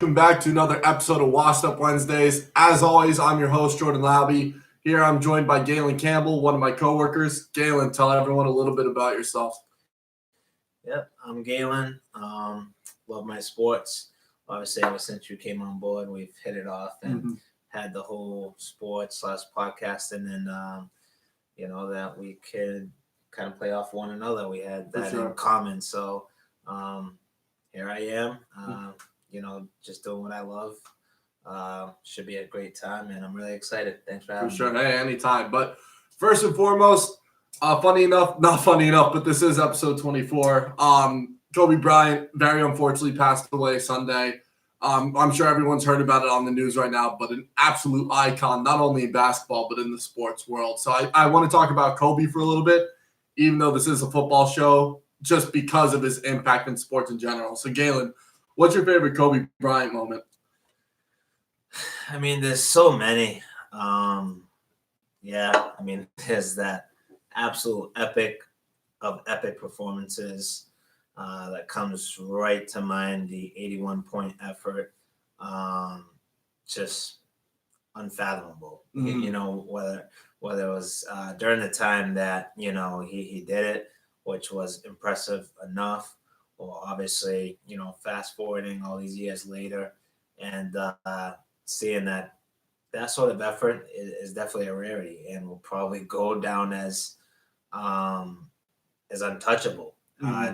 welcome back to another episode of Washed Up Wednesdays. As always, I'm your host, Jordan Labby. Here I'm joined by Galen Campbell, one of my coworkers. Galen, tell everyone a little bit about yourself. Yep, I'm Galen. Love my sports. Obviously, ever since you came on board, we've hit it off and had the whole sports/podcasting, and that we could kind of play off one another. We had that in common. So here I am. Just doing what I love. Should be a great time, and I'm really excited. Thanks for having me. For sure. Hey, anytime. But first and foremost, not funny enough, but this is episode 24. Kobe Bryant very unfortunately passed away Sunday. I'm sure everyone's heard about it on the news right now, but an absolute icon, not only in basketball, but in the sports world. So I want to talk about Kobe for a little bit, even though this is a football show, just because of his impact in sports in general. So Galen, what's your favorite Kobe Bryant moment? I mean, there's so many. There's that absolute epic performances that comes right to mind. The 81-point effort, just unfathomable. Whether it was during the time that he did it, which was impressive enough, or obviously fast forwarding all these years later and seeing that sort of effort is definitely a rarity and will probably go down as untouchable.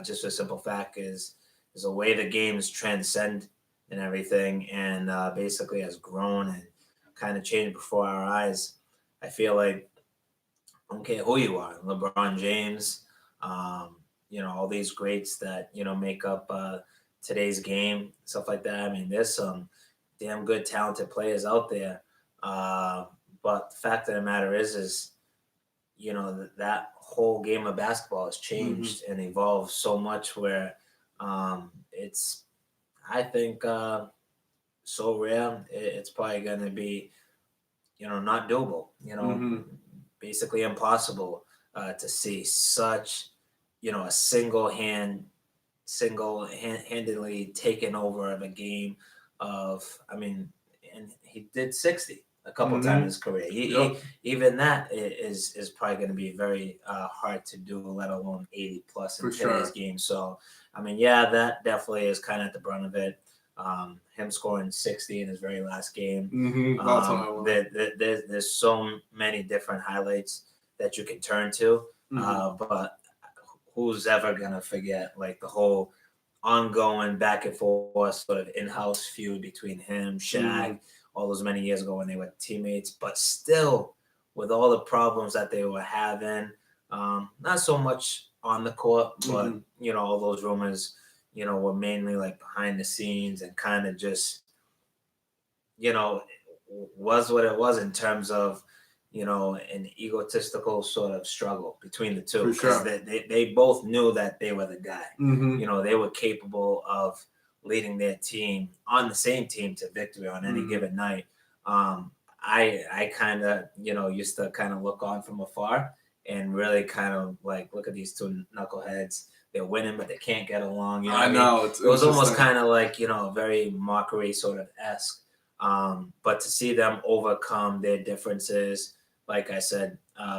Just a simple fact is a way the games transcend and everything, and basically has grown and kind of changed before our eyes. I feel like I don't care who you are, LeBron James, all these greats that make up today's game, stuff like that. I mean, there's some damn good, talented players out there. But the fact of the matter is that whole game of basketball has changed and evolved so much where it's, I think, so rare. It's probably going to be, not doable, basically impossible to see such, a single-handedly taken over of a game and he did 60 a couple times in his career. Even that is probably going to be very hard to do, let alone 80 plus in today's game. So, that definitely is kind of at the brunt of it. Him scoring 60 in his very last game. There's so many different highlights that you can turn to, but who's ever going to forget like the whole ongoing back and forth sort of in-house feud between him, Shaq, all those many years ago when they were teammates, but still with all the problems that they were having, not so much on the court, but all those rumors, were mainly like behind the scenes and kind of just, was what it was in terms of, an egotistical sort of struggle between the two, because they both knew that they were the guy. They were capable of leading their team on the same team to victory on any given night. I kind of, used to kind of look on from afar and really kind of like look at these two knuckleheads. They're winning, but they can't get along. I know. It was almost kind of like, very mockery sort of esque. But to see them overcome their differences, like I said,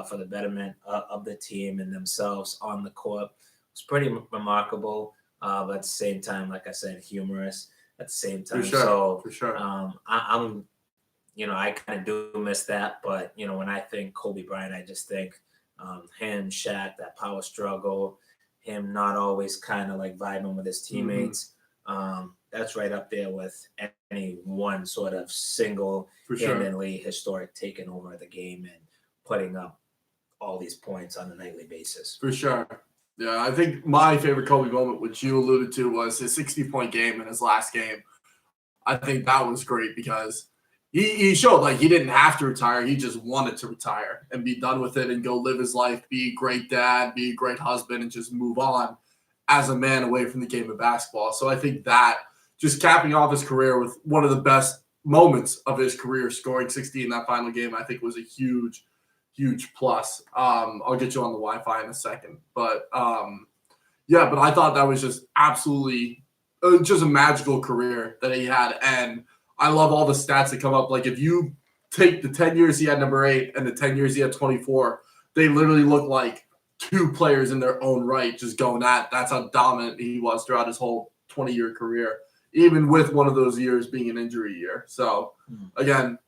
for the betterment of the team and themselves on the court, was pretty remarkable. But at the same time, like I said, humorous at the same time. For sure. I'm, I kind of do miss that. But, when I think Kobe Bryant, I just think him, Shaq, that power struggle, him not always kind of like vibing with his teammates. That's right up there with any one sort of single-handedly historic taking over the game and putting up all these points on a nightly basis. For sure. Yeah, I think my favorite Kobe moment, which you alluded to, was his 60-point game in his last game. I think that was great because he showed like he didn't have to retire. He just wanted to retire and be done with it and go live his life, be a great dad, be a great husband, and just move on as a man away from the game of basketball. So I think that just capping off his career with one of the best moments of his career, scoring 60 in that final game, I think was a huge plus. I'll get you on the Wi-Fi in a second. But I thought that was just absolutely just a magical career that he had. And I love all the stats that come up. Like if you take the 10 years he had number 8 and the 10 years he had 24, they literally look like two players in their own right just going at. That's how dominant he was throughout his whole 20-year career, even with one of those years being an injury year. So again,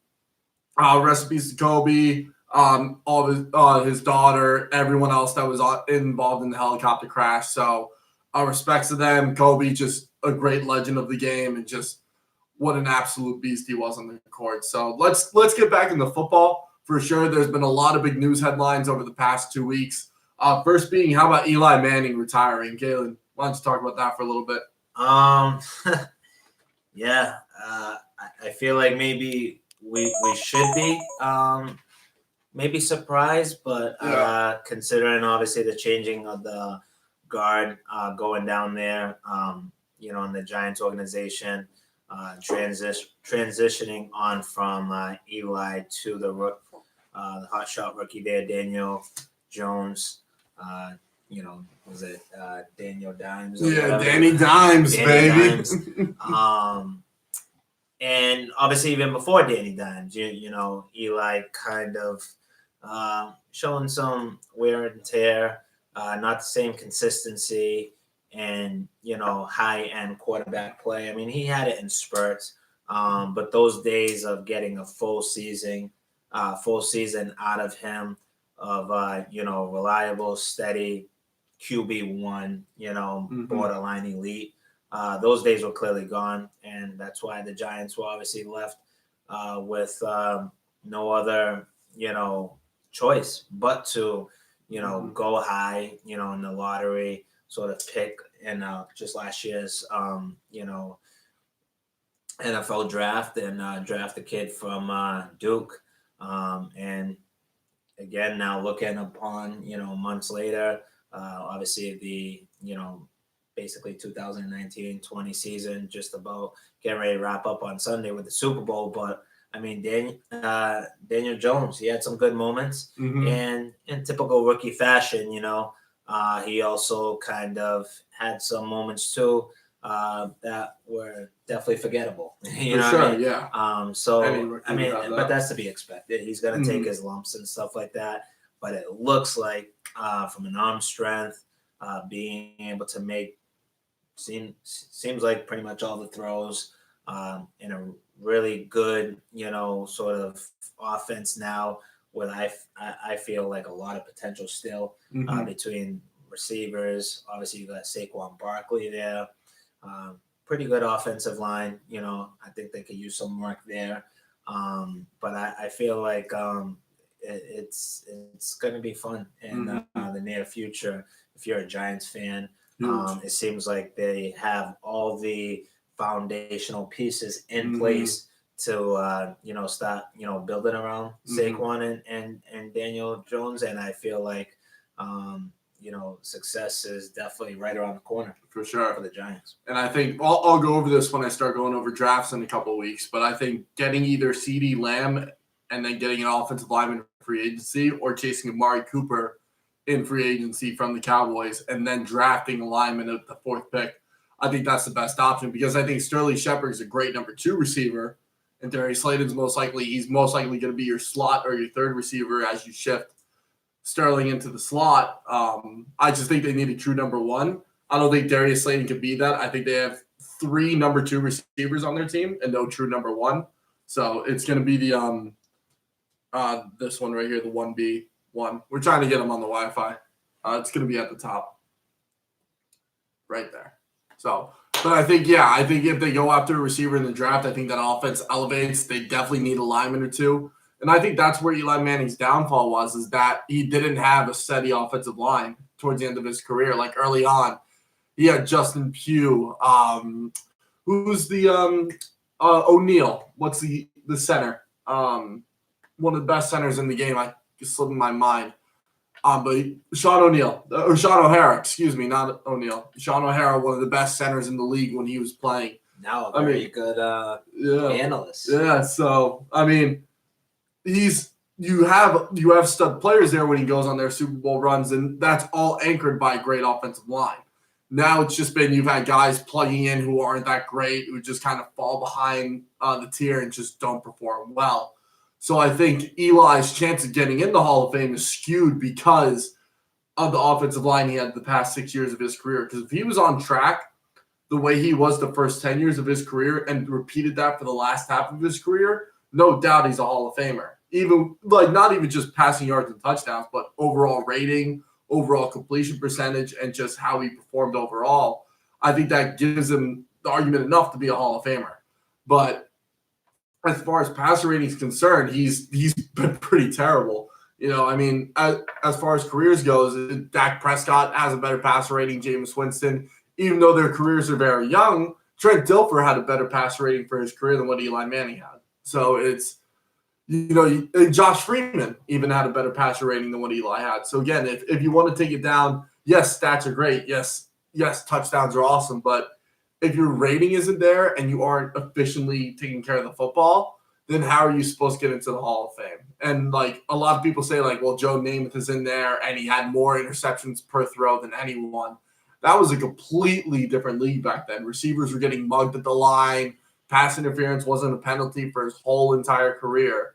rest in peace to Kobe, all of his daughter, everyone else that was involved in the helicopter crash. So our respects to them. Kobe, just a great legend of the game, and just what an absolute beast he was on the court. So let's get back into football for sure. There's been a lot of big news headlines over the past 2 weeks. First being, how about Eli Manning retiring? Galen, why don't you talk about that for a little bit? Yeah, I feel like maybe we should be maybe surprised, but considering obviously the changing of the guard going down there, in the Giants organization, transitioning on from Eli to the hotshot rookie there, Daniel Jones. Was it Daniel Dimes? Yeah, Danny Dimes, baby. Dimes. And obviously, even before Danny Dimes, Eli kind of showing some wear and tear, not the same consistency, and high-end quarterback play. I mean, he had it in spurts, but those days of getting a full season out of him, of reliable, steady QB1, borderline elite. Those days were clearly gone, and that's why the Giants were obviously left with no other, choice but to, go high, in the lottery, sort of pick in just last year's, NFL draft and draft a kid from Duke. And again, now looking upon, months later, obviously the, basically 2019-20 season, just about getting ready to wrap up on Sunday with the Super Bowl. But I mean, Daniel Jones, he had some good moments, and in typical rookie fashion, he also kind of had some moments too that were definitely forgettable. Yeah. But that's to be expected. He's going to take his lumps and stuff like that. But it looks like from an arm strength, being able to make seems like pretty much all the throws in a really good, sort of offense now, with I feel like a lot of potential still between receivers. Obviously, you got Saquon Barkley there. Pretty good offensive line. I think they could use some work there. But I feel like it's going to be fun in the near future. If you're a Giants fan, it seems like they have all the foundational pieces in place to start building around Saquon and Daniel Jones, and I feel like success is definitely right around the corner for sure for the Giants. And I think I'll go over this when I start going over drafts in a couple of weeks, but I think getting either CeeDee Lamb and then getting an offensive lineman in free agency, or chasing Amari Cooper in free agency from the Cowboys and then drafting a lineman at the 4th pick, I think that's the best option, because I think Sterling Shepard is a great number 2 receiver, and Darius Slayton's most likely going to be your slot or your 3rd receiver as you shift Sterling into the slot. I just think they need a true number 1. I don't think Darius Slayton can be that. I think they have 3 number 2 receivers on their team and no true number 1. So it's going to be the this one right here, the 1B1. We're trying to get them on the Wi-Fi. It's going to be at the top right there. So, but I think if they go after a receiver in the draft, I think that offense elevates. They definitely need a lineman or 2. And I think that's where Eli Manning's downfall was, is that he didn't have a steady offensive line towards the end of his career. Like early on, he had Justin Pugh. Who's the O'Neal? What's the center? One of the best centers in the game. I just slipped in my mind. But Sean O'Hara, excuse me, not O'Neal. Sean O'Hara, one of the best centers in the league when he was playing. Now a very good analyst. Yeah, so I mean, you have stud players there when he goes on their Super Bowl runs, and that's all anchored by a great offensive line. Now it's just been you've had guys plugging in who aren't that great, who just kind of fall behind the tier and just don't perform well. So I think Eli's chance of getting in the Hall of Fame is skewed because of the offensive line he had the past 6 years of his career. Because if he was on track the way he was the first 10 years of his career and repeated that for the last half of his career, no doubt he's a Hall of Famer. Even like not even just passing yards and touchdowns, but overall rating, overall completion percentage, and just how he performed overall. I think that gives him the argument enough to be a Hall of Famer. But as far as passer rating is concerned, he's been pretty terrible. I mean, as far as careers goes, Dak Prescott has a better passer rating, Jameis Winston, even though their careers are very young. Trent Dilfer had a better passer rating for his career than what Eli Manning had. So it's, Josh Freeman even had a better passer rating than what Eli had. So again, if you want to take it down, yes, stats are great. Yes, touchdowns are awesome. But if your rating isn't there and you aren't efficiently taking care of the football, then how are you supposed to get into the Hall of Fame? And like a lot of people say, like, well, Joe Namath is in there and he had more interceptions per throw than anyone. That was a completely different league back then. Receivers were getting mugged at the line. Pass interference wasn't a penalty for his whole entire career.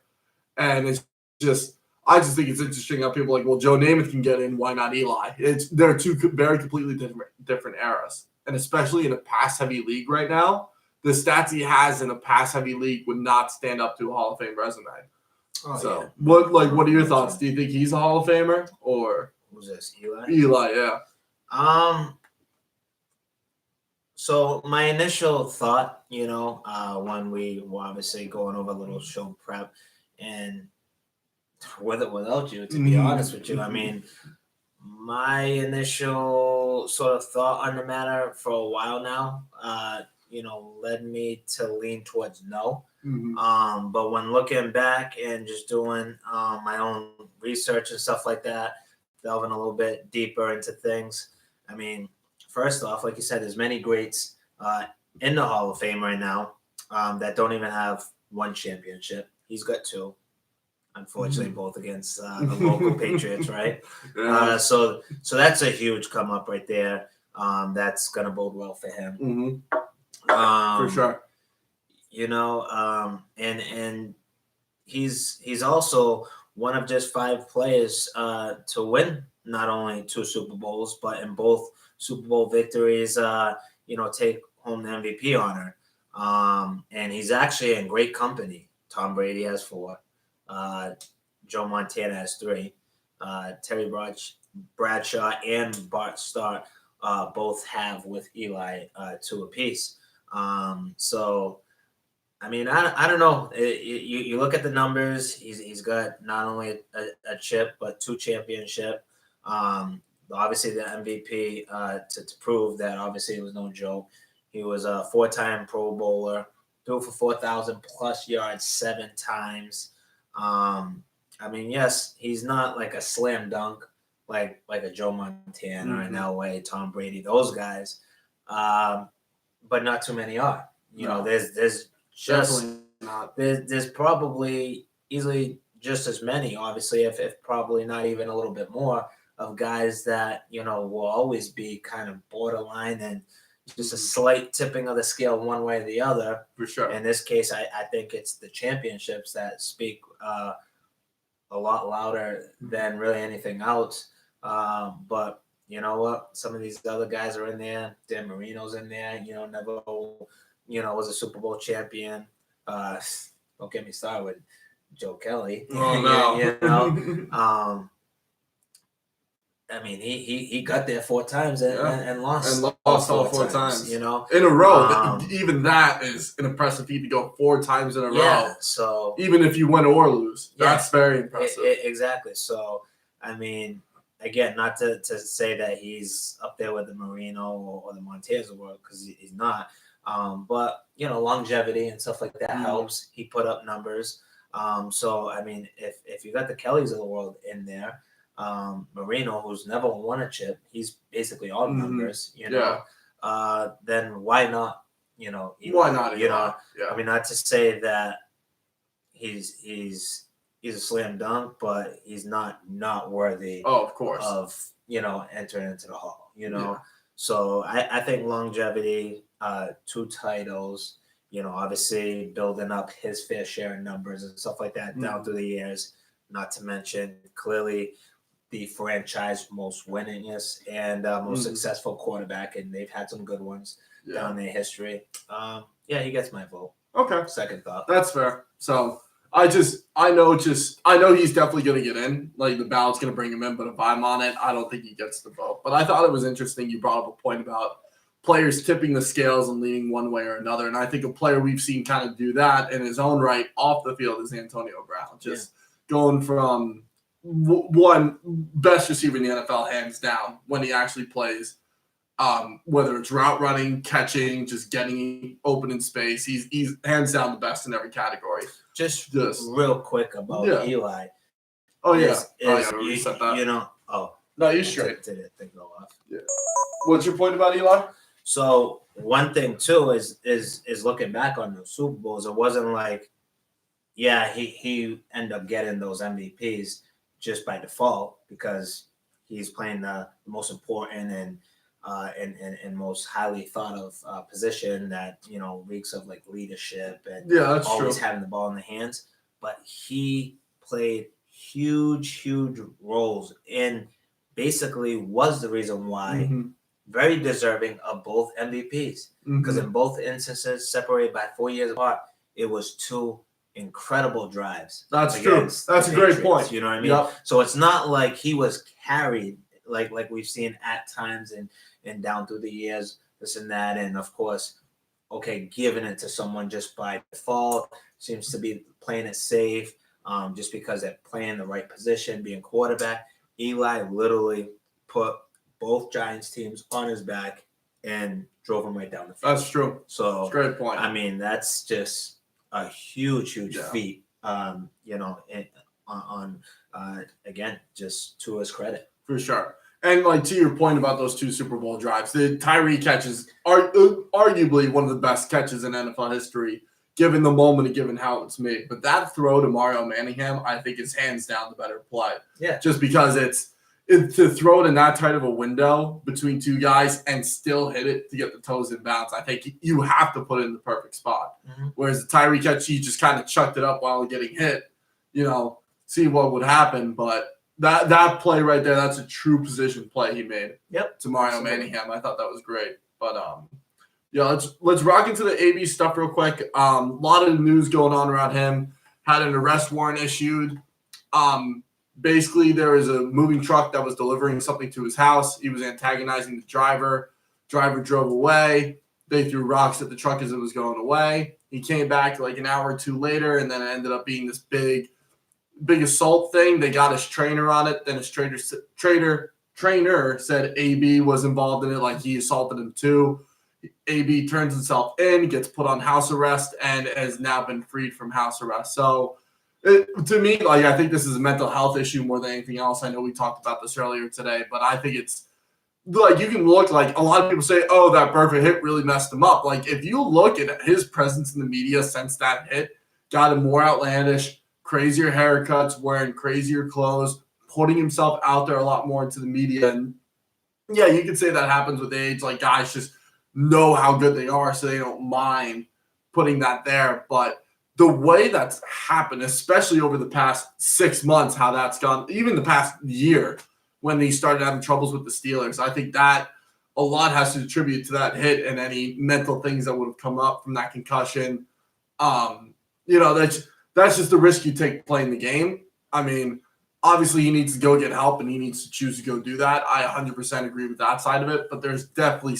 And I just think it's interesting how people are like, well, Joe Namath can get in, why not Eli? They're two very completely different eras. And especially in a pass-heavy league right now, the stats he has in a pass-heavy league would not stand up to a Hall of Fame resume. Oh, so, yeah. what are your thoughts? Do you think he's a Hall of Famer or who's this? Eli? Eli, yeah. So my initial thought, when we were obviously going over a little show prep, and without you, to be honest with you, I mean, my initial sort of thought on the matter for a while now, led me to lean towards no. Mm-hmm. But when looking back and just doing my own research and stuff like that, delving a little bit deeper into things, I mean, first off, like you said, there's many greats in the Hall of Fame right now that don't even have one championship. He's got two, unfortunately, both against the local Patriots, right? Yeah. So that's a huge come up right there. That's gonna bode well for him. Mm-hmm. For sure. And he's also one of just 5 players to win not only 2 Super Bowls, but in both Super Bowl victories, take home the MVP honor. And he's actually in great company. Tom Brady has 4. Joe Montana has 3. Terry Bradshaw and Bart Starr both have with Eli 2 apiece. So, I mean, I don't know. You look at the numbers. He's got not only a chip but 2 championship. Obviously the MVP to prove that obviously it was no joke. He was a 4-time Pro Bowler, threw for 4,000 plus yards 7 times. I mean, yes, he's not like a slam dunk like a Joe Montana or an Elway, Tom Brady, those guys. But not too many are. There's just not. There's probably easily just as many, obviously, if probably not even a little bit more, of guys that will always be kind of borderline and just a slight tipping of the scale one way or the other. For sure. In this case, I think it's the championships that speak a lot louder than really anything else. But you know what? Some of these other guys are in there. Dan Marino's in there. Never, was a Super Bowl champion. Don't get me started with Joe Kelly. Oh no. I mean, he got there 4 times and lost. And lost all 4 times. In a row. Even that is an impressive feat to go 4 times in a row. So even if you win or lose, that's very impressive. Exactly. So, I mean, again, not to say that he's up there with the Marino or the Montana's of the world, because he's not. But longevity and stuff like that helps. He put up numbers. So I mean, if you got the Kellys of the world in there, Marino, who's never won a chip, he's basically all numbers. Then why not? Eli, why not? Yeah. I mean, not to say that he's a slam dunk, but he's not worthy. Oh, of course. Of entering into the Hall. So I think longevity, 2 titles, obviously building up his fair share of numbers and stuff like that down through the years. Not to mention, clearly, the franchise most winningest and most successful quarterback, and they've had some good ones down their history. Yeah, he gets my vote. Okay. Second thought. That's fair. So I know he's definitely going to get in. Like the ballot's going to bring him in, but if I'm on it, I don't think he gets the vote. But I thought it was interesting you brought up a point about players tipping the scales and leaning one way or another. And I think a player we've seen kind of do that in his own right off the field is Antonio Brown. Just going from one best receiver in the NFL, hands down, when he actually plays. Whether it's route running, catching, just getting open in space, he's hands down the best in every category. Just real quick about Eli. Oh yeah, reset that. No, you're straight. Did it go off? Yeah. What's your point about Eli? So one thing too is looking back on the Super Bowls. It wasn't like, he ended up getting those MVPs just by default because he's playing the most important and most highly thought of position that reeks of like leadership and that's always true. having the ball in the hands. But he played huge roles and basically was the reason why very deserving of both MVPs because in both instances separated by 4 years apart, it was 2 incredible drives. That's true. That's a great point. You know what I mean? Yep. So it's not like he was carried like we've seen at times and down through the years, this and that. And of course, giving it to someone just by default seems to be playing it safe just because they're playing the right position, being quarterback. Eli literally put both Giants teams on his back and drove him right down the field. That's true. So that's a great point. I mean, that's just a huge feat, on again, just to his credit. For sure. And like to your point about those 2 Super Bowl drives, the Tyree catches are arguably one of the best catches in NFL history, given the moment and given how it's made. But that throw to Mario Manningham, I think, is hands down the better play. Yeah. Just because it's to throw it in that tight of a window between 2 guys and still hit it to get the toes in bounds, I think you have to put it in the perfect spot. Whereas the Tyree catch, he just kind of chucked it up while getting hit, see what would happen. But that play right there, that's a true position play he made. Yep. To Mario Manningham. I thought that was great. But let's rock into the AB stuff real quick. A lot of news going on around him. Had an arrest warrant issued. Basically, there was a moving truck that was delivering something to his house. He was antagonizing the driver. Driver drove away. They threw rocks at the truck as it was going away. He came back like an hour or 2 later, and then it ended up being this big assault thing. They got his trainer on it. Then his trainer said AB was involved in it, like he assaulted him too. AB turns himself in, gets put on house arrest, and has now been freed from house arrest. So to me, like I think this is a mental health issue more than anything else. I know we talked about this earlier today, but I think it's like you can look like a lot of people say, oh, that perfect hit really messed him up. Like if you look at his presence in the media since that hit, got him more outlandish, crazier haircuts, wearing crazier clothes, putting himself out there a lot more into the media. And yeah, you could say that happens with age. Like guys just know how good they are, so they don't mind putting that there. But the way that's happened, especially over the past 6 months, how that's gone, even the past year when he started having troubles with the Steelers, I think that a lot has to attribute to that hit and any mental things that would have come up from that concussion. That's just the risk you take playing the game. I mean, obviously he needs to go get help and he needs to choose to go do that. I 100% agree with that side of it, but there's definitely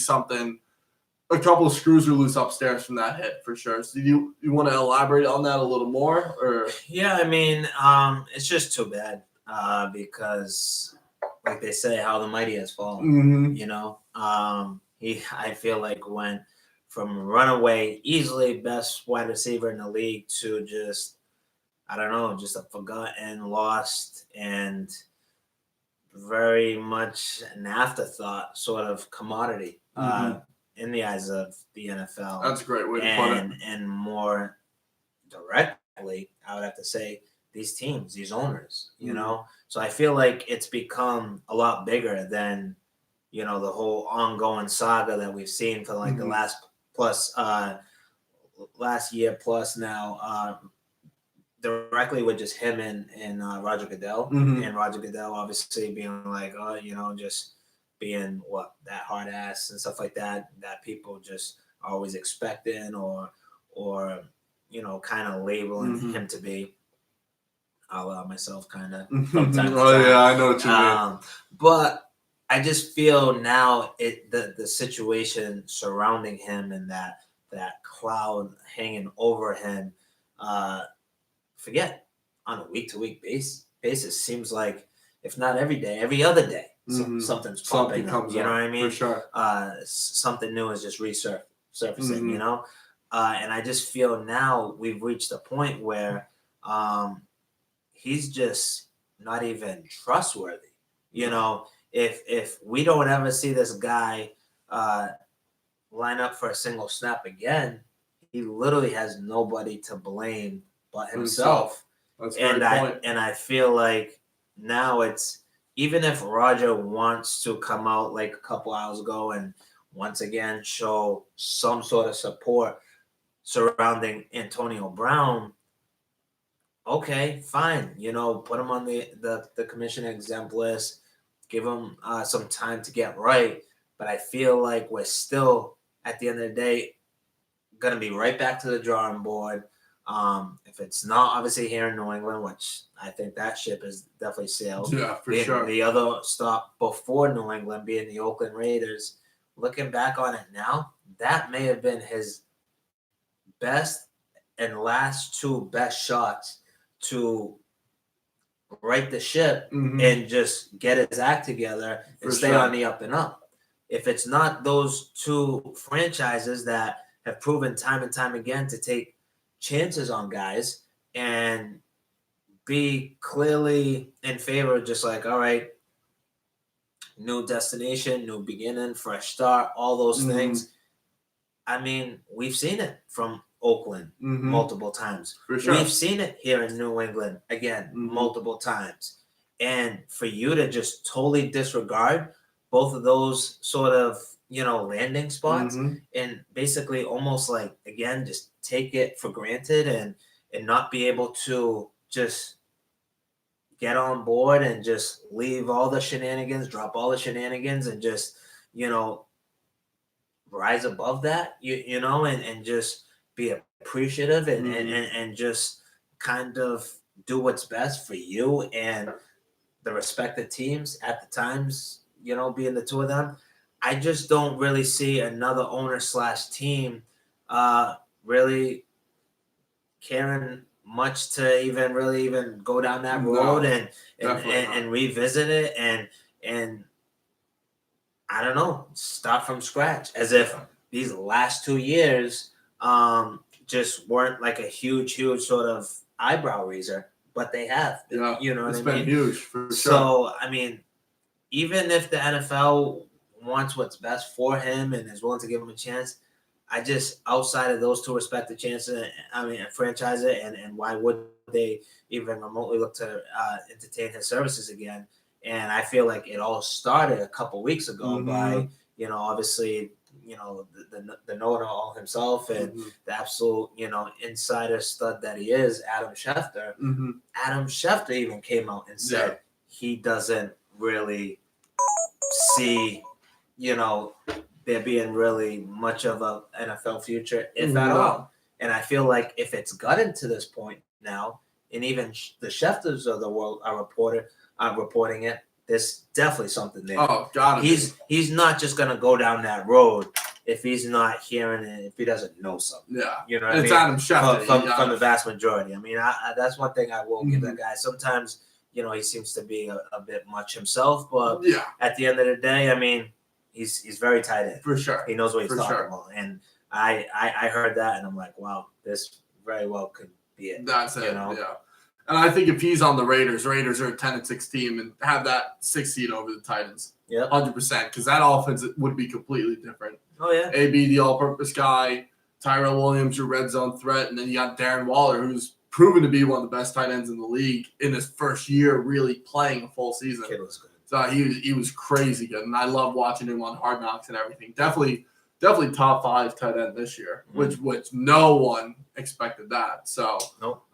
a couple of screws are loose upstairs from that hit for sure. So you want to elaborate on that a little more? Or yeah, I mean, it's just too bad because, like they say, how the mighty has fallen. I feel like went from runaway, easily best wide receiver in the league to just, I don't know, just a forgotten, lost, and very much an afterthought sort of commodity in the eyes of the NFL. That's a great way to put it. And more directly, I would have to say, these teams, these owners, you know? So I feel like it's become a lot bigger than the whole ongoing saga that we've seen for like the last year plus now, directly with just him and Roger Goodell, and Roger Goodell obviously being like, just being that hard ass and stuff like that people just always expecting or kind of labeling him to be. I'll allow myself kind of from time to time. Yeah, I know what you mean. But I just feel now the situation surrounding him and that cloud hanging over him, forget on a week-to-week basis seems like, if not every day, every other day, something's popping up. You know what I mean? For sure. Something new is just surfacing, and I just feel now we've reached a point where he's just not even trustworthy. If we don't ever see this guy line up for a single snap again, he literally has nobody to blame but himself. That's a great point. And I feel like now it's, even if Roger wants to come out like a couple hours ago and once again show some sort of support surrounding Antonio Brown, okay, fine. Put him on the commission exempt list, give him some time to get right. But I feel like we're still, at the end of the day, going to be right back to the drawing board. If it's not obviously here in New England, which I think that ship is definitely sailed. Yeah, for sure. The other stop before New England being the Oakland Raiders, looking back on it now, that may have been his best and last two best shots to right the ship and just get his act together and stay on the up and up. If it's not those two franchises that have proven time and time again to take chances on guys and be clearly in favor of just like, all right, new destination, new beginning, fresh start, all those things. I mean, we've seen it from Oakland multiple times. For sure. We've seen it here in New England again multiple times. And for you to just totally disregard both of those sort of, landing spots and basically almost like, again, just take it for granted and not be able to just get on board and just leave all the shenanigans, drop all the shenanigans and just, rise above that, and just be appreciative and just kind of do what's best for you and the respective teams at the times, being the two of them. I just don't really see another owner / team really caring much to even go down that road and revisit it and I don't know, start from scratch, as if these last 2 years just weren't like a huge sort of eyebrow raiser, but they have. Yeah, you know what I mean? It's been huge for sure. So I mean, even if the NFL wants what's best for him and is willing to give him a chance, I just, outside of those two respective chances, franchise it, and why would they even remotely look to entertain his services again? And I feel like it all started a couple weeks ago by, obviously, the know-it-all himself and the absolute, insider stud that he is, Adam Schefter. Adam Schefter even came out and said he doesn't really see, there being really much of a NFL future, if at all. And I feel like if it's gotten to this point now, and even the Schefters of the world are reporting it, there's definitely something there. Oh, got it. He's not just gonna go down that road if he's not hearing it, if he doesn't know something. Yeah, you know what I mean? It's Adam Schefter from the vast majority. I mean, that's one thing I will give that guy. Sometimes, he seems to be a bit much himself, but at the end of the day, I mean, he's very tight in. For sure. He knows what he's talking about. And I heard that and I'm like, wow, this very well could be it. That's it. Yeah. And I think if he's on the Raiders are a 10-6 team and have that 6 seed over the Titans. Yeah. 100%. Because that offense would be completely different. Oh yeah. AB, the all-purpose guy, Tyrell Williams, your red zone threat, and then you got Darren Waller, who's proven to be one of the best tight ends in the league in his first year really playing a full season. Kid was good. So he was crazy good, and I love watching him on Hard Knocks and everything. Definitely top 5 tight end this year, which no one expected that. So Nope.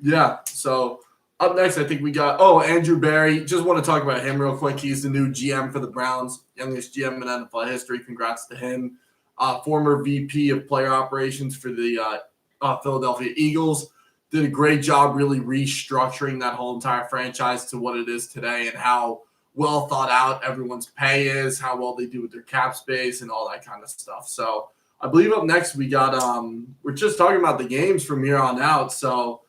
yeah. So up next, I think we got Andrew Berry. Just want to talk about him real quick. He's the new GM for the Browns, youngest GM in NFL history. Congrats to him. Former VP of player operations for the Philadelphia Eagles. Did a great job really restructuring that whole entire franchise to what it is today and how well thought out everyone's pay is, how well they do with their cap space and all that kind of stuff. So I believe up next we got we're just talking about the games from here on out. So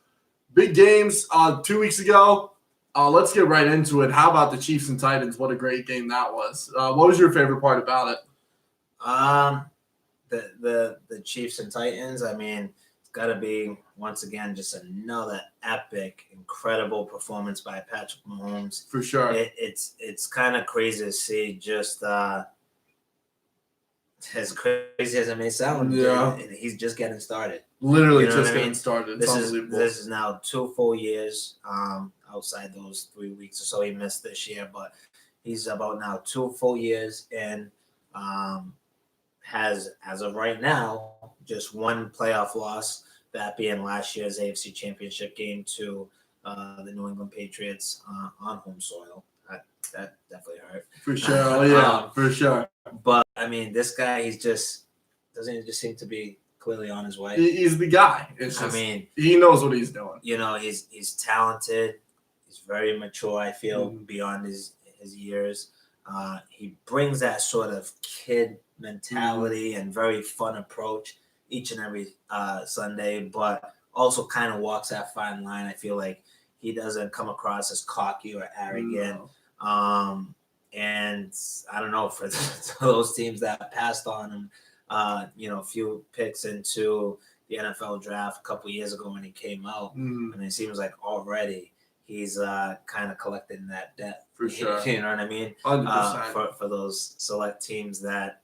big games 2 weeks ago. Let's get right into it. How about the Chiefs and Titans? What a great game that was. What was your favorite part about it? The Chiefs and Titans, I mean, it's got to be, once again, just another epic, incredible performance by Patrick Mahomes. For sure. It's kind of crazy to see, just as crazy as it may sound. Yeah. He's just getting started. Literally just getting started. This is now 2 full years outside those 3 weeks or so he missed this year, but he's about now 2 full years in. Has, as of right now, just one playoff loss, that being last year's AFC Championship game to the New England Patriots on home soil. That definitely hurt. For sure. For sure. But, I mean, this guy, doesn't just seem to be clearly on his way. He's the guy. He knows what he's doing. He's talented. He's very mature, I feel, beyond his years. He brings that sort of kid mentality and very fun approach each and every Sunday, but also kind of walks that fine line. I feel like he doesn't come across as cocky or arrogant. No. And I don't know, for those teams that passed on him, a few picks into the NFL draft a couple years ago when he came out, and it seems like already he's kind of collecting that debt. For sure. You know what I mean? 100%. For those select teams that,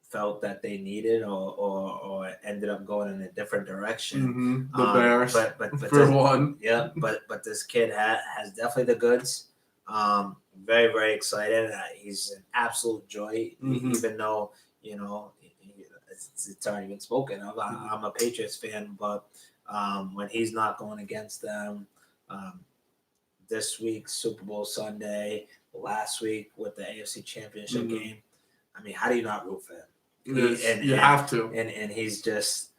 felt that they needed or ended up going in a different direction. The Bears, but for one. Yeah, but this kid has definitely the goods. Very, very excited. He's an absolute joy, even though, it's already been spoken of. I'm a Patriots fan, but when he's not going against them, this week, Super Bowl Sunday, last week with the AFC Championship game, I mean, how do you not root for him? You have to. And he's just,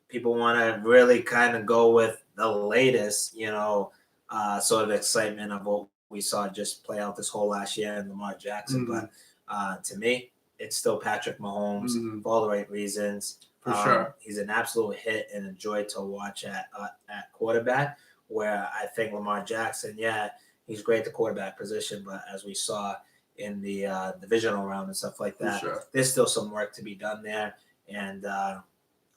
people want to really kind of go with the latest, sort of excitement of what we saw just play out this whole last year in Lamar Jackson. But to me, it's still Patrick Mahomes for all the right reasons. For sure. He's an absolute hit and a joy to watch at quarterback, where I think Lamar Jackson, he's great at the quarterback position, but as we saw in the divisional round and stuff like that, there's still some work to be done there. And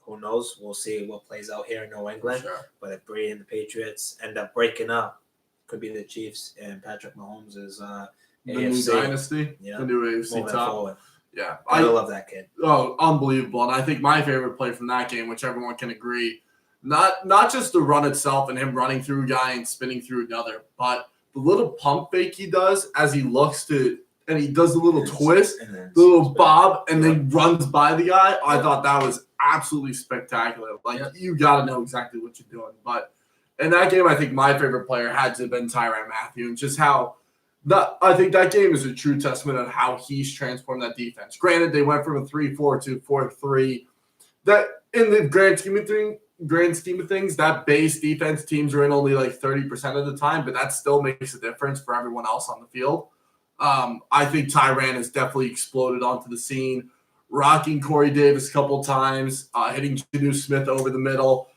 who knows? We'll see what plays out here in New England. But if Brady and the Patriots end up breaking up, could be the Chiefs and Patrick Mahomes is the new dynasty, the new AFC top. Forward. Yeah, I love that kid. Oh, unbelievable! And I think my favorite play from that game, which everyone can agree, not just the run itself and him running through a guy and spinning through another, but the little pump fake he does as he looks to, and he does the little twist, the little bob, and then runs by the guy. I thought that was absolutely spectacular. Like, you got to know exactly what you're doing. But in that game, I think my favorite player had to have been Tyrann Mathieu, and just how I think that game is a true testament of how he's transformed that defense. Granted, they went from a 3-4 to 4-3. That in the grand scheme of things, that base defense teams are in only like 30% of the time, but that still makes a difference for everyone else on the field. I think Tyrann has definitely exploded onto the scene, rocking Corey Davis a couple times, hitting Jonnu Smith over the middle,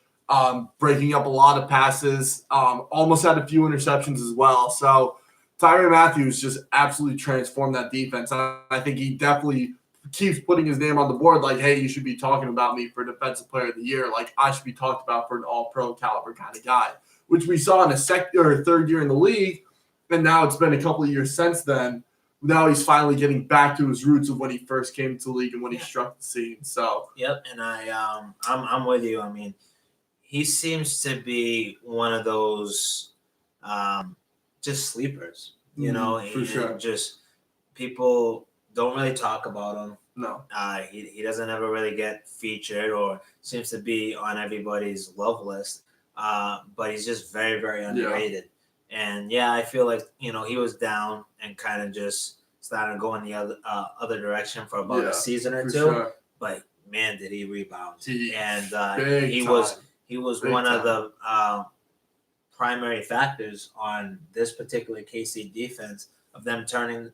breaking up a lot of passes, almost had a few interceptions as well. So Tyrann Mathieu just absolutely transformed that defense. I think he definitely keeps putting his name on the board like, hey, you should be talking about me for Defensive Player of the Year. Like, I should be talked about for an all-pro caliber kind of guy, which we saw in his second or third year in the league. And now it's been a couple of years since then. Now he's finally getting back to his roots of when he first came to the league and when he struck the scene. So and I'm with you. I mean, he seems to be one of those just sleepers and sure. just people don't really talk about him. No. He doesn't ever really get featured or seems to be on everybody's love list. But he's just very, very underrated. And I feel like he was down and kind of just started going the other direction for about a season or two. Sure. But man, did he rebound! He was Big one time. of the primary factors on this particular KC defense of them turning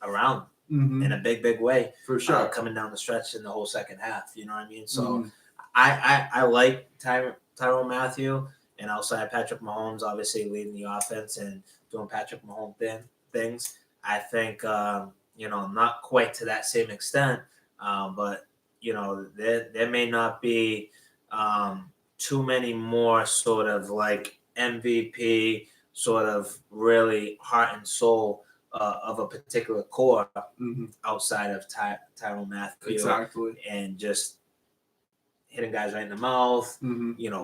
around in a big, big way. For sure. Coming down the stretch in the whole second half. You know what I mean? So I like Tyrann Mathieu, and outside Patrick Mahomes, obviously leading the offense and doing Patrick Mahomes things. I think, not quite to that same extent, but, there may not be too many more sort of like MVP, sort of really heart and soul of a particular core outside of Tyrann Mathieu. Exactly. And just hitting guys right in the mouth,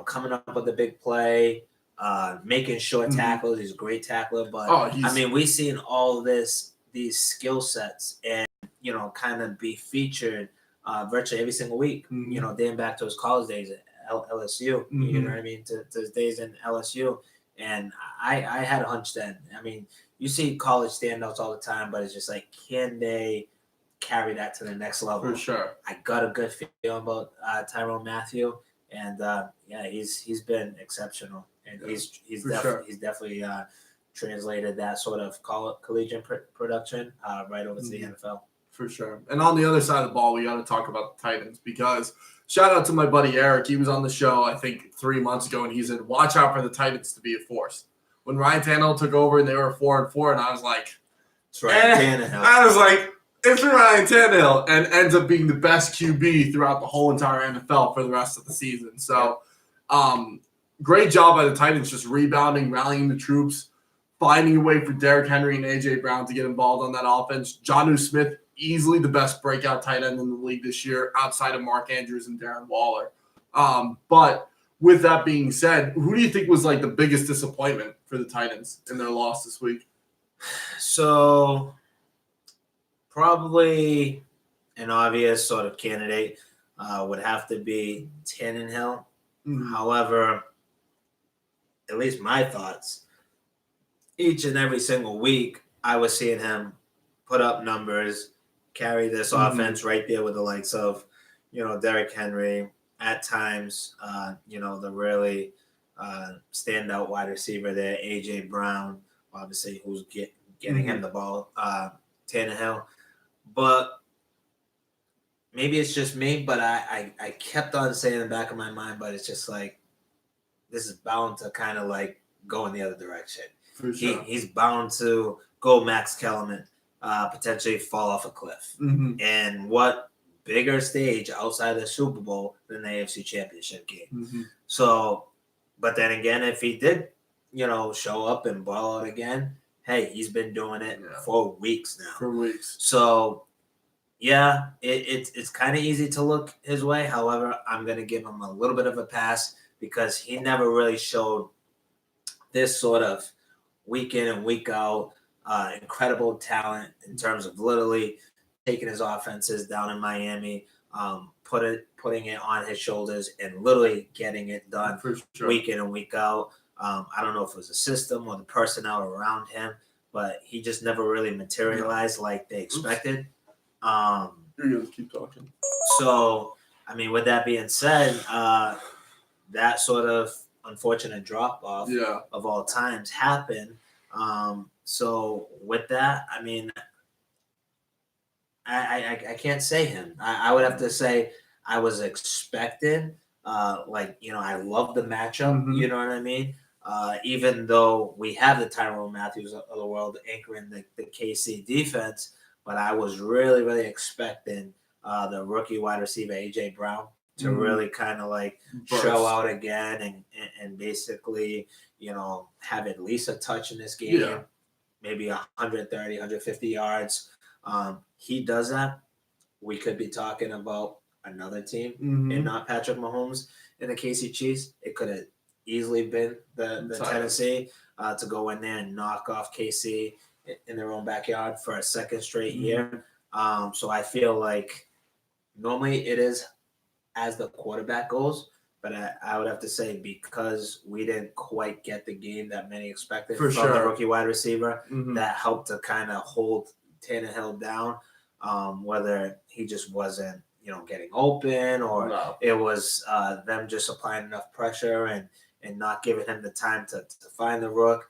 coming up with a big play, making short tackles. He's a great tackler. But, we've seen all these skill sets and, kind of be featured virtually every single week, dating back to his college days at LSU, you know what I mean, to his days in LSU. And I had a hunch then. I mean, you see college standouts all the time, but it's just like, can they carry that to the next level? For sure. I got a good feeling about Tyrann Mathieu, and he's been exceptional, and he's definitely translated that sort of collegiate production right over to the NFL. For sure. And on the other side of the ball, we got to talk about the Titans, because shout out to my buddy Eric. He was on the show, I think, 3 months ago, and he said, watch out for the Titans to be a force. When Ryan Tannehill took over and they were 4-4, and I was like, it's Ryan Tannehill. I was like, it's Ryan Tannehill, and ends up being the best QB throughout the whole entire NFL for the rest of the season. So, great job by the Titans, just rebounding, rallying the troops, finding a way for Derrick Henry and A.J. Brown to get involved on that offense. Jonnu Smith, easily the best breakout tight end in the league this year, outside of Mark Andrews and Darren Waller. But with that being said, who do you think was like the biggest disappointment for the Titans in their loss this week? So, probably an obvious sort of candidate would have to be Tannehill. However, at least my thoughts, each and every single week, I was seeing him put up numbers, carry this offense right there with the likes of, Derrick Henry, at times, the really standout wide receiver there, A.J. Brown, obviously, who's getting him the ball, Tannehill. But maybe it's just me, but I kept on saying in the back of my mind, but it's just like, this is bound to kind of like go in the other direction. For sure. He's bound to go Max Kellerman, potentially fall off a cliff. And what bigger stage outside of the Super Bowl than the AFC Championship game? So, but then again, if he did, show up and ball out again, hey, he's been doing it for weeks now. For weeks. So, it's kind of easy to look his way. However, I'm going to give him a little bit of a pass because he never really showed this sort of week in and week out incredible talent in terms of literally taking his offenses down in Miami, putting it on his shoulders and literally getting it done week in and week out. I don't know if it was the system or the personnel around him, but he just never really materialized like they expected. You're going to keep talking. So, with that being said, that sort of unfortunate drop-off of all times happened. So, with that, I can't say him. I would have to say I was expecting, I love the matchup, you know what I mean? Even though we have the Tyrann Mathieu of the world anchoring the KC defense, but I was really, really expecting the rookie wide receiver, A.J. Brown, to really kind of like show out again and basically, have at least a touch in this game, maybe 130, 150 yards. He does that, we could be talking about another team and not Patrick Mahomes and the KC Chiefs. It could have easily been the Sorry. Tennessee to go in there and knock off KC in their own backyard for a second straight year. So I feel like normally it is as the quarterback goes, but I would have to say because we didn't quite get the game that many expected For from sure. the rookie wide receiver, Mhm. that helped to kind of hold Tannehill down, whether he just wasn't, getting open or No. it was them just applying enough pressure and not giving him the time to find the rook.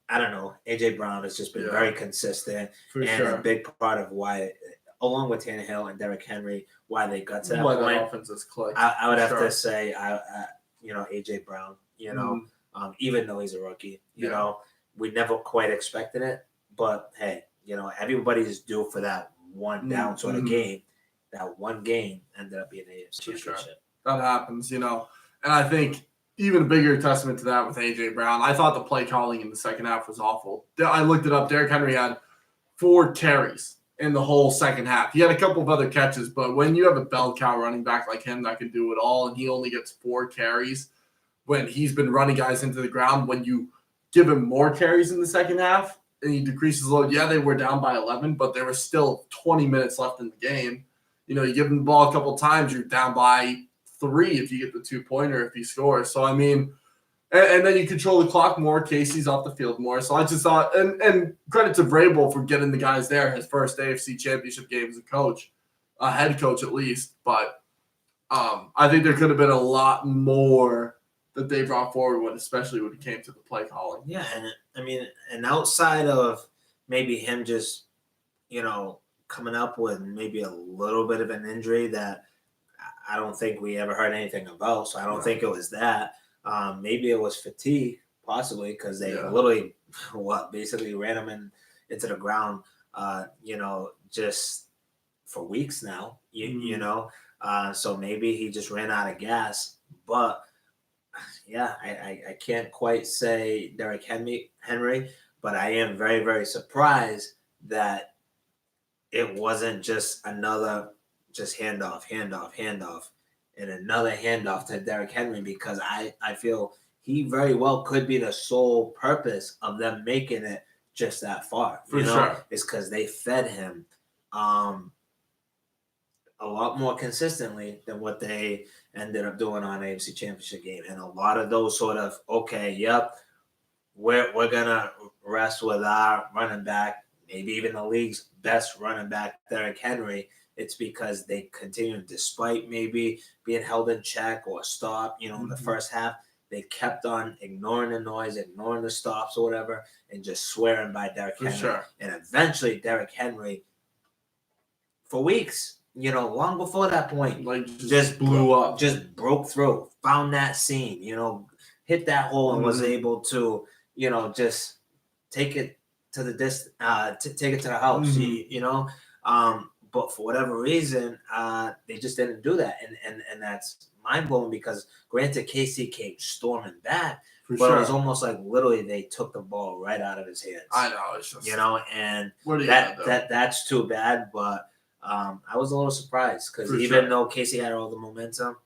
I don't know. AJ Brown has just been very consistent For and sure. a big part of why, along with Tannehill and Derrick Henry, why they got to that Why point. the offense is clicked. I would For have sure. to say, AJ Brown. Even though he's a rookie, we never quite expected it. But hey, everybody's due for that one down sort of game. That one game ended up being a championship. Sure. That happens, And I think even a bigger testament to that with AJ Brown. I thought the play calling in the second half was awful. I looked it up. Derrick Henry had 4 carries in the whole second half. He had a couple of other catches, but when you have a bell cow running back like him that can do it all, and he only gets 4 carries when he's been running guys into the ground, when you give him more carries in the second half and he decreases load, they were down by 11, but there was still 20 minutes left in the game. You give him the ball a couple times, you're down by 3 if you get the 2-pointer if he scores. So, and then you control the clock more. Casey's off the field more. So I just thought, and credit to Vrabel for getting the guys there, his first AFC championship game as a coach, a head coach at least. But I think there could have been a lot more that they brought forward, especially when it came to the play calling. Yeah, and outside of maybe him just, coming up with maybe a little bit of an injury that I don't think we ever heard anything about. So I don't think it was that. Maybe it was fatigue, possibly, because they literally, basically ran him into the ground, just for weeks now. So maybe he just ran out of gas. But I can't quite say Derrick Henry, but I am very, very surprised that it wasn't just another handoff, and another handoff to Derrick Henry, because I feel he very well could be the sole purpose of them making it just that far. For sure. It's because they fed him a lot more consistently than what they ended up doing on AFC Championship game. And a lot of those sort of, we're going to rest with our running back, maybe even the league's best running back, Derrick Henry. It's because they continue, despite maybe being held in check or stopped, in the first half, they kept on ignoring the noise, ignoring the stops or whatever, and just swearing by Derrick Henry. Sure. And eventually Derrick Henry, for weeks, long before that point, just blew up, just broke through, found that seam, hit that hole and was able to, just take it to the take it to the house, but for whatever reason, they just didn't do that, and that's mind blowing, because granted, KC came storming back, but it was almost like literally they took the ball right out of his hands. I know, it's just and what do you that's too bad, but. I was a little surprised because even though Casey had all the momentum,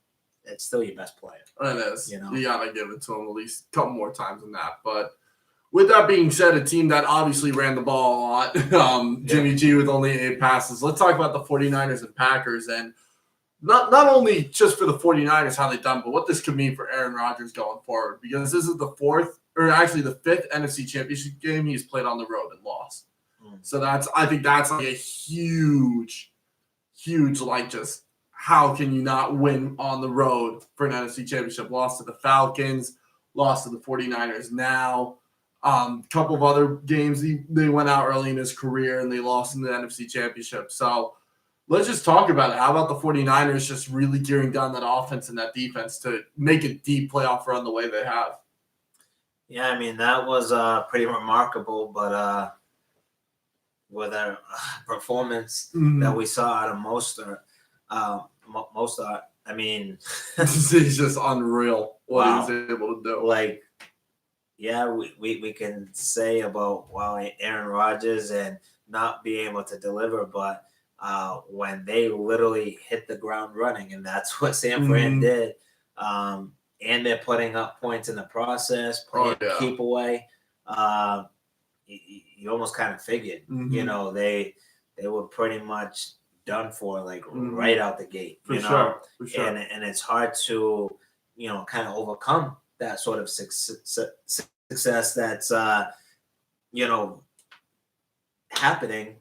it's still your best player. It is. You gotta give it to him at least a couple more times than that. But with that being said, a team that obviously ran the ball a lot, Jimmy G with only 8 passes. Let's talk about the 49ers and Packers, and not only just for the 49ers how they've done, but what this could mean for Aaron Rodgers going forward, because this is the 5th NFC Championship game he's played on the road and lost. So I think that's like a huge, just how can you not win on the road for an NFC Championship? Lost to the Falcons, lost to the 49ers now. Couple of other games, they went out early in his career and they lost in the NFC Championship. So let's just talk about it. How about the 49ers just really gearing down that offense and that defense to make a deep playoff run the way they have? Yeah, that was pretty remarkable, but with our performance that we saw out of Mostert, he's just unreal what he was able to do. We can say about Aaron Rodgers and not being able to deliver, but when they literally hit the ground running, and that's what San Fran did, and they're putting up points in the process, playing keep away. You almost kind of figured, they were pretty much done for, like right out the gate. For sure. And it's hard to, kind of overcome that sort of success that's, happening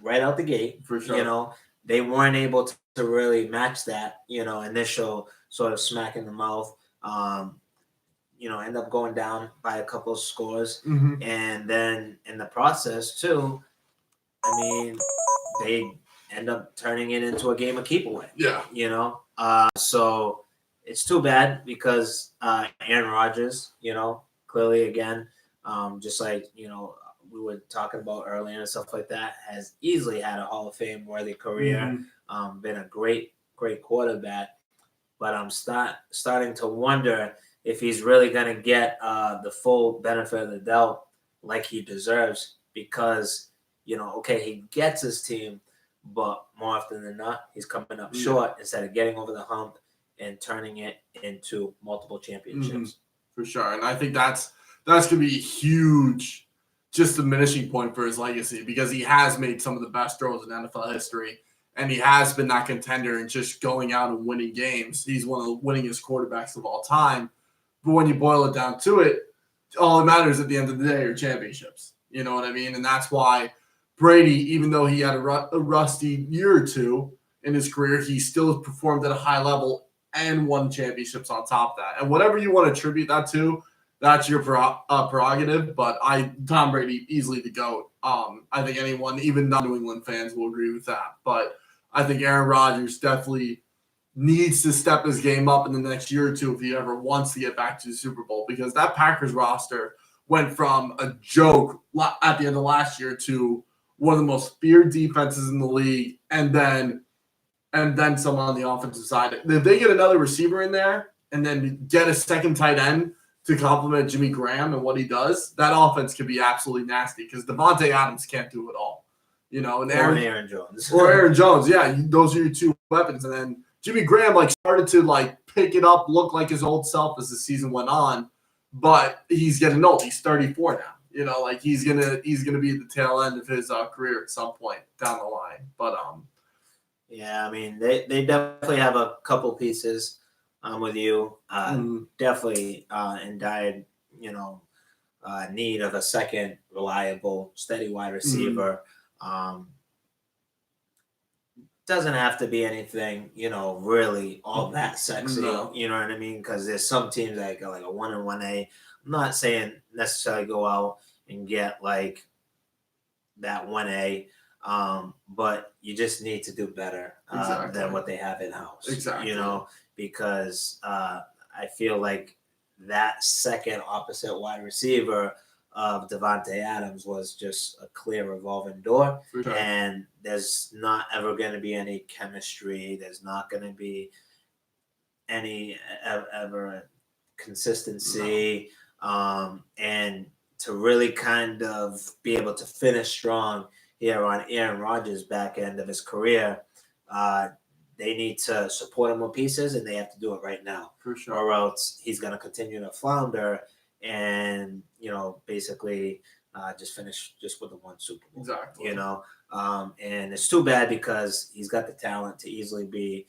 right out the gate. For sure. They weren't able to really match that, initial sort of smack in the mouth. End up going down by a couple of scores. And then in the process, too, I mean, they end up turning it into a game of keep away. Yeah. So it's too bad because Aaron Rodgers, clearly again, just like, we were talking about earlier and stuff like that, has easily had a Hall of Fame worthy career. Been a great quarterback. But I'm starting to wonder if he's really going to get the full benefit of the doubt like he deserves, because, he gets his team, but more often than not, he's coming up short instead of getting over the hump and turning it into multiple championships. For sure. And I think that's going to be a huge, just diminishing point for his legacy, because he has made some of the best throws in NFL history. And he has been that contender and just going out and winning games. He's one of the winningest quarterbacks of all time. But when you boil it down to it, all that matters at the end of the day are championships. You know what I mean? And that's why Brady, even though he had a rusty year or two in his career, he still performed at a high level and won championships on top of that. And whatever you want to attribute that to, that's your prerogative. But Tom Brady, easily the GOAT. I think anyone, even non-New England fans, will agree with that. But I think Aaron Rodgers definitely needs to step his game up in the next year or two if he ever wants to get back to the Super Bowl, because that Packers roster went from a joke at the end of last year to one of the most feared defenses in the league, and then some on the offensive side. If they get another receiver in there and then get a second tight end to complement Jimmy Graham and what he does, that offense could be absolutely nasty, because Devontae Adams can't do it all. And Aaron Jones. Or Aaron Jones, yeah. Those are your two weapons. And then Jimmy Graham started to pick it up, look like his old self as the season went on, but he's getting old. He's 34 now. He's gonna be at the tail end of his career at some point down the line. But yeah, I mean they definitely have a couple pieces. I'm with you. Definitely in dire need of a second reliable, steady wide receiver. Doesn't have to be anything, really all that sexy. No. You know what I mean? Because there's some teams that go like a 1 and 1A. I'm not saying necessarily go out and get that 1A, but you just need to do better than what they have in house. Exactly. Because I feel like that second opposite wide receiver of Devontae Adams was just a clear revolving door. Sure. And there's not ever going to be any chemistry. There's not going to be any ever consistency. No. And to really kind of be able to finish strong here on Aaron Rodgers' back end of his career, they need to support him with pieces, and they have to do it right now. For sure. Or else he's going to continue to flounder and, basically just finish just with the one Super Bowl. Exactly. And it's too bad because he's got the talent to easily be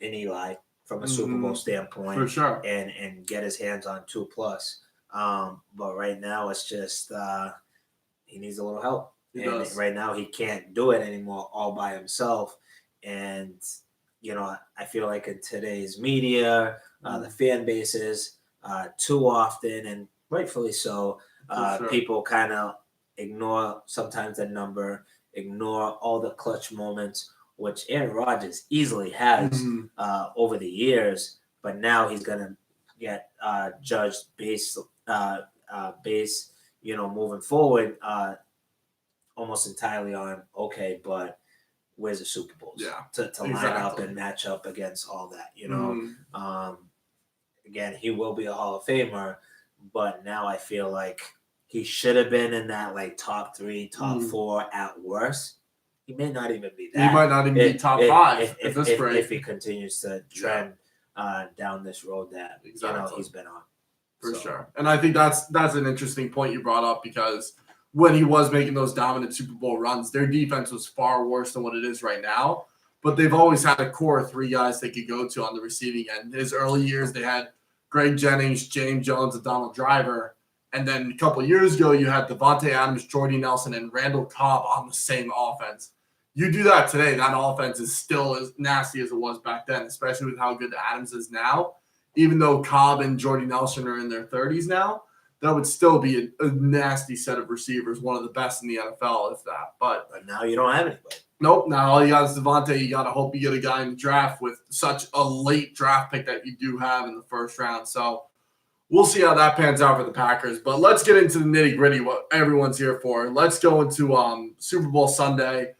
an Eli from a Super Bowl standpoint. For sure. And get his hands on 2+. But right now it's just he needs a little help. He and does. Right now he can't do it anymore all by himself. And, I feel like in today's media, the fan bases, too often, and rightfully so, sure. people kind of ignore sometimes the number, ignore all the clutch moments, which Aaron Rodgers easily has over the years, but now he's going to get judged base, moving forward almost entirely on, okay, but where's the Super Bowls? Yeah, to line up and match up against all that, Again, he will be a Hall of Famer, but now I feel like he should have been in that top 3, top 4 at worst. He may not even be that. He might not even be top 5 if he continues to trend down this road that Exactly. he's been on. For sure. And I think that's an interesting point you brought up, because when he was making those dominant Super Bowl runs, their defense was far worse than what it is right now. But they've always had a core of 3 guys they could go to on the receiving end. In his early years, they had Greg Jennings, James Jones, and Donald Driver. And then a couple of years ago, you had Devontae Adams, Jordy Nelson, and Randall Cobb on the same offense. You do that today, that offense is still as nasty as it was back then, especially with how good Adams is now. Even though Cobb and Jordy Nelson are in their 30s now, that would still be a nasty set of receivers, one of the best in the NFL, if that. But now you don't have anybody. Nope. Now all you got is Devontae. You got to hope you get a guy in the draft with such a late draft pick that you do have in the first round. So we'll see how that pans out for the Packers. But let's get into the nitty gritty, what everyone's here for. Let's go into Super Bowl Sunday.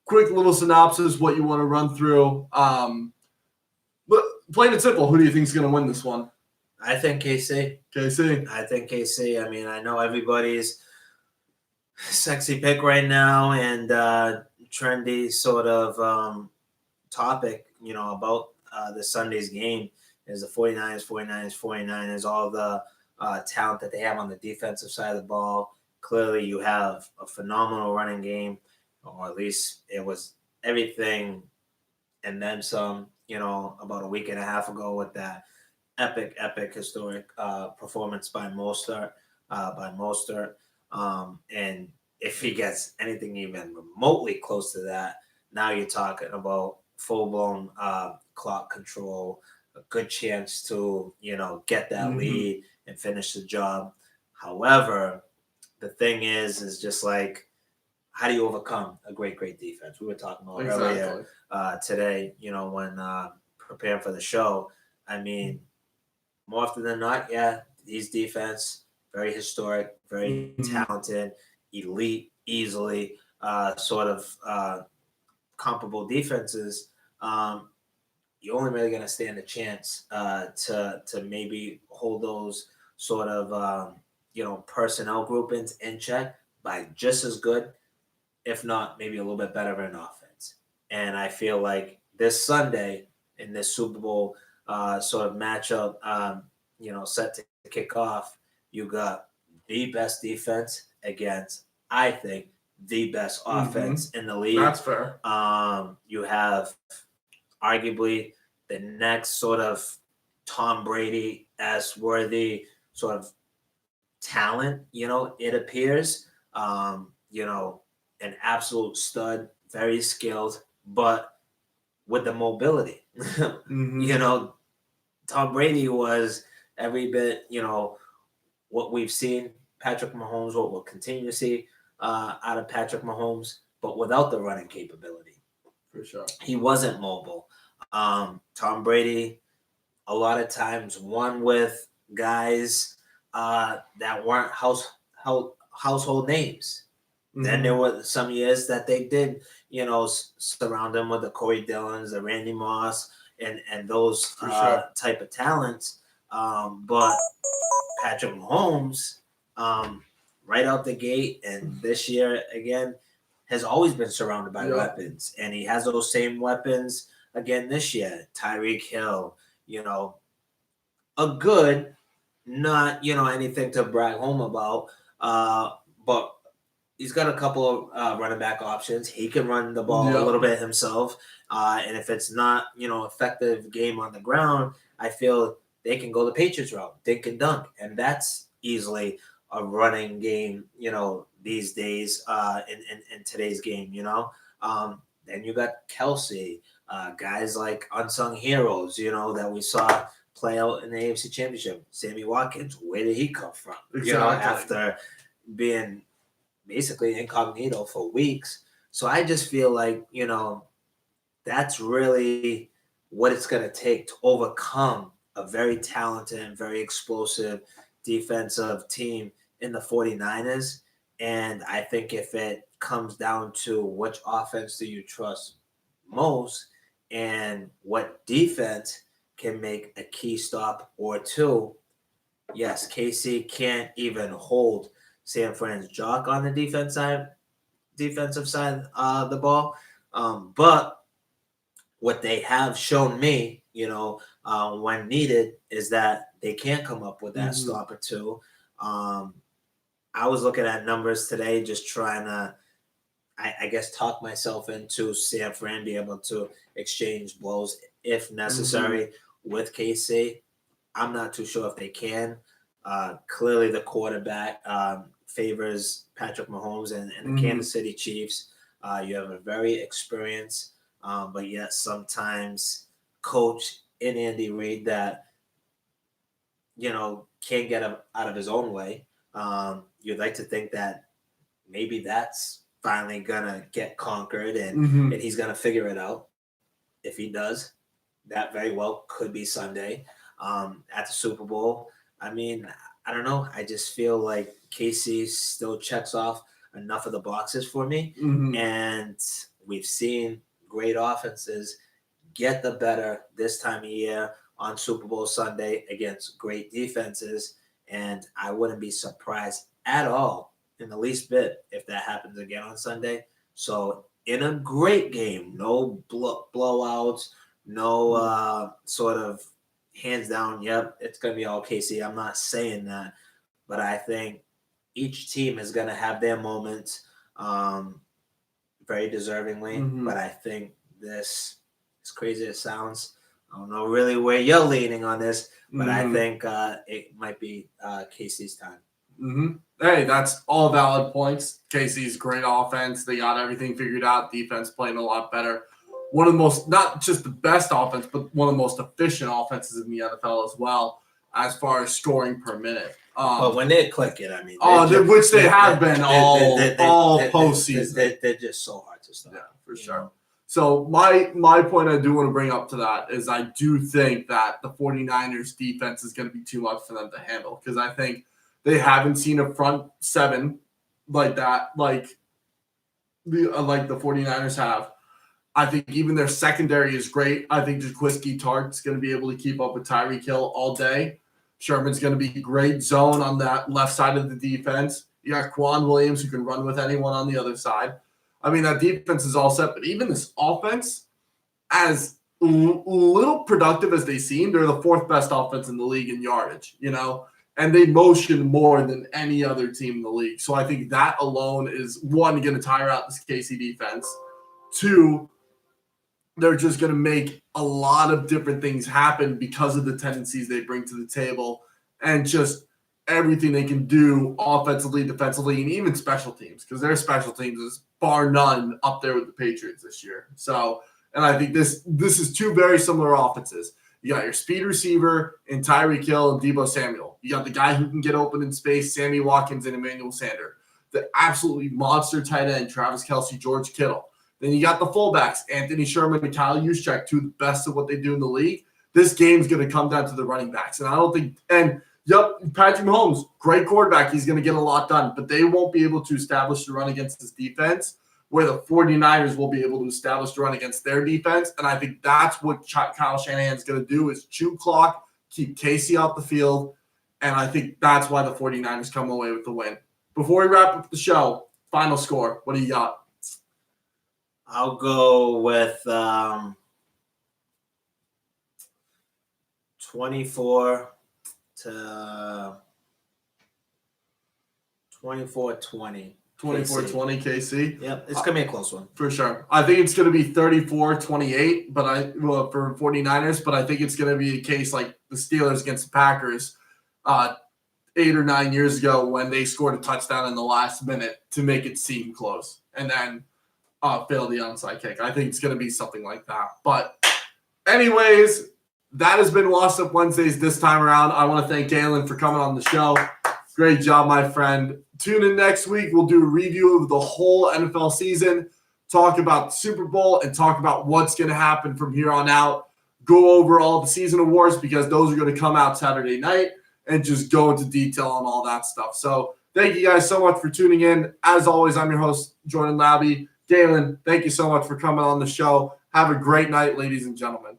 Quick little synopsis, what you want to run through. But plain and simple, who do you think is going to win this one? I think KC. KC. I think KC. I mean, I know everybody's sexy pick right now and trendy sort of topic, about the Sunday's game is the 49ers, all the talent that they have on the defensive side of the ball. Clearly, you have a phenomenal running game, or at least it was everything and then some, about a week and a half ago with that epic, historic performance by Mostert. And if he gets anything even remotely close to that, now you're talking about full-blown clock control, a good chance to, get that lead and finish the job. However, the thing is just like, how do you overcome a great defense? We were talking about earlier today, when preparing for the show. I mean, more often than not, these defense, very historic, very talented, elite, easily sort of comparable defenses. You're only really going to stand a chance to maybe hold those sort of personnel groupings in check by just as good, if not maybe a little bit better of an offense. And I feel like this Sunday in this Super Bowl sort of matchup, set to kick off, you got the best defense against, I think, the best offense in the league. That's fair. You have arguably the next sort of Tom Brady-esque worthy sort of talent, it appears. An absolute stud, very skilled, but with the mobility. Tom Brady was every bit, what we've seen Patrick Mahomes, what we'll continue to see out of Patrick Mahomes, but without the running capability. For sure. He wasn't mobile. Tom Brady, a lot of times, won with guys that weren't household names. Then there were some years that they did, surround him with the Corey Dillons, the Randy Moss, and those type of talents. But Patrick Mahomes, right out the gate, and this year again, has always been surrounded by weapons, and he has those same weapons again this year. Tyreek Hill, a good, not anything to brag home about, but he's got a couple of running back options. He can run the ball a little bit himself. And if it's not, effective game on the ground, I feel they can go the Patriots route, dink and dunk. And that's easily a running game, these days in today's game, Then you got Kelsey, guys like unsung heroes, that we saw play out in the AFC Championship. Sammy Watkins, where did he come from? After being basically incognito for weeks. So I just feel like, that's really what it's going to take to overcome a very talented and very explosive defensive team in the 49ers. And I think if it comes down to which offense do you trust most and what defense can make a key stop or two, yes, KC can't even hold San Fran's jock on the defensive side of the ball. But what they have shown me, when needed is that they can't come up with that Mhm. stop or two. I was looking at numbers today, just trying to, I guess, talk myself into San Fran be able to exchange blows if necessary with KC. I'm not too sure if they can. Clearly, the quarterback favors Patrick Mahomes and the Kansas City Chiefs. You have a very experienced, but yet sometimes coach in Andy Reid that can't get him out of his own way. You'd like to think that maybe that's finally gonna get conquered and he's gonna figure it out. If he does, that very well could be Sunday at the Super Bowl. I mean, I don't know. I just feel like KC still checks off enough of the boxes for me. And we've seen great offenses get the better this time of year on Super Bowl Sunday against great defenses. And I wouldn't be surprised at all in the least bit if that happens again on Sunday. So in a great game, no blowouts, no sort of hands down, yep, it's going to be all KC. I'm not saying that, but I think each team is going to have their moments very deservingly. But I think this, as crazy as it sounds, I don't know really where you're leaning on this, but I think it might be KC's time. Hey, that's all valid points. KC's great offense. They got everything figured out. Defense playing a lot better. One of the most, not just the best offense, but one of the most efficient offenses in the NFL as well, as far as scoring per minute. But when they click it, I mean, which they have been all postseason. They're just so hard to stop. Yeah, for sure. So my point I do want to bring up to that is I do think that the 49ers defense is going to be too much for them to handle, because I think they haven't seen a front seven like that, like the 49ers have. I think even their secondary is great. I think Jaquiski Tartt's going to be able to keep up with Tyreek Hill all day. Sherman's going to be great zone on that left side of the defense. You got Quan Williams who can run with anyone on the other side. I mean, that defense is all set, but even this offense, as little productive as they seem, they're the fourth best offense in the league in yardage, and they motion more than any other team in the league. So I think that alone is, one, going to tire out this KC defense. Two, they're just going to make a lot of different things happen because of the tendencies they bring to the table and just everything they can do offensively, defensively, and even special teams, because their special teams is bar none up there with the Patriots this year. So, and I think this is two very similar offenses. You got your speed receiver in Tyreek Hill and Deebo Samuel. You got the guy who can get open in space, Sammy Watkins and Emmanuel Sanders. The absolutely monster tight end, Travis Kelce, George Kittle. Then you got the fullbacks, Anthony Sherman and Kyle Juszczyk, two of the best of what they do in the league. This game's going to come down to the running backs. And I don't think – and, Patrick Mahomes, great quarterback. He's going to get a lot done. But they won't be able to establish the run against this defense, where the 49ers will be able to establish the run against their defense. And I think that's what Kyle Shanahan's going to do, is chew clock, keep KC out the field. And I think that's why the 49ers come away with the win. Before we wrap up the show, final score. What do you got? I'll go with 24 to 24-20. 24-20 KC. Yep, it's going to be a close one. For sure. I think it's going to be 34-28 for 49ers, but I think it's going to be a case like the Steelers against the Packers 8 or 9 years ago when they scored a touchdown in the last minute to make it seem close and then failed the onside kick. I think it's going to be something like that. But anyways, that has been Washed Up Wednesdays this time around. I want to thank Galen for coming on the show. Great job, my friend. Tune in next week. We'll do a review of the whole NFL season, talk about the Super Bowl, and talk about what's going to happen from here on out. Go over all the season awards, because those are going to come out Saturday night, and just go into detail on all that stuff. So thank you guys so much for tuning in. As always, I'm your host, Jordan Labby. Galen, thank you so much for coming on the show. Have a great night, ladies and gentlemen.